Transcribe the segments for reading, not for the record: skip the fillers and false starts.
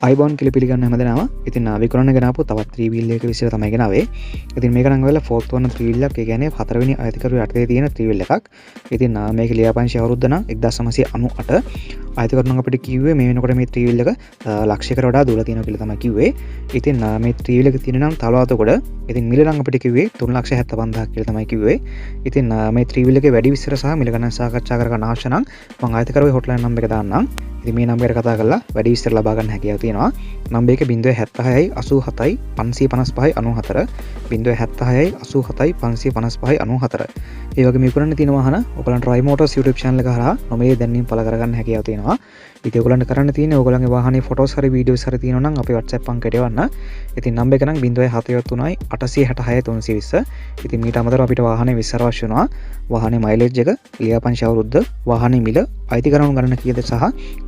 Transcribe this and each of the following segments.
iBound කියලා පිළිගන්න හැමදෙනාම ඉතින් විකුණන්න ගෙනාපු තවත් 3 wheel එක විශ්ව තමයි ගෙනාවේ. ඉතින් මේක නම් වෙලා 4th one 3 wheel එකක්. ඒ කියන්නේ 4 වෙනි අයිතිකරු යටතේ තියෙන 3 wheel එකක්. ඉතින් මේක ලියාපදිංචි අවුරුද්ද නම් 1998. අයිතිකරු නම් අපිට කිව්වේ මේ වෙනකොට මේ 3 wheel එක ලක්ෂයකට වඩා දුර තියෙනවා කියලා තමයි කිව්වේ. ඉතින් මේ 3 wheel එක තියෙන නම් තලවාතකොට ඉතින් මිල නම් අපිට කිව්වේ 3,75,000ක් කියලා තමයි කිව්වේ. ඉතින් මේ 3 wheel එකේ වැඩි විස්තර සහ මිල ගණන් සාකච්ඡා කරගන්න අවශ්‍ය නම් මම අයිතිකරුගේ hotline number එක දාන්නම්. ඉතින් මේ නම්බර් එක කතා කරලා වැඩි විස්තර ලබා ගන්න හැකියාව තියෙනවා. නම්බර් එක 076යි 87යි 555යි 94 076යි 87යි 555යි 94. ඒ වගේම විකුණන්න තියෙන වාහන ඔයගලන්ට රයි මෝටර්ස් YouTube channel එක හරහා නොමිලේ දැන්වීම් පළ කරගන්න හැකියාව තියෙනවා. ඉතින් ඔයගලන්ට කරන්න තියෙන්නේ ඔයගලන්ගේ වාහනේ ෆොටෝස් හරි වීඩියෝස් හරි තියෙනවා නම් අපේ WhatsApp අංකයට එවන්න. ඉතින් නම්බර් එක නම් 073යි 866යි 320. ඉතින් මීට අමතරව අපිට වාහනේ විස්තර අවශ්‍ය වෙනවා. වාහනේ මයිලේජ් එක, ලියාපදිංචි අවුරුද්ද, වාහනේ මිල, අයිතිකරුවන් ගණන කීයද සහ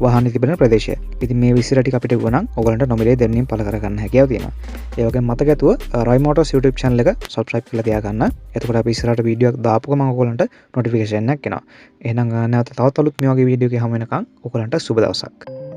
වාහනේ තිබෙන ප්‍රදේශය. ඉතින් මේ විස්තර ටික අපිට වුණා නම් ඔයගලන්ට නොමිලේ දැන්වීම් පළ කරගන්න හැකියාව තියෙනවා. ඒ වගේම මතක ඇතුව රයි මෝටර්ස් YouTube channel එක subscribe කරලා තියාගන්න. එතකොට අපි ඉස්සරහට වීඩියෝ එකක් දාපු ගමන් ඔයගලන්ට notification එකක් එනවා. එහෙනම් නැවත තවත් අලුත් මේ වගේ වීඩියෝ එකක් හමු වෙනකන් ඔයගලන්ට සුබ දවසක්.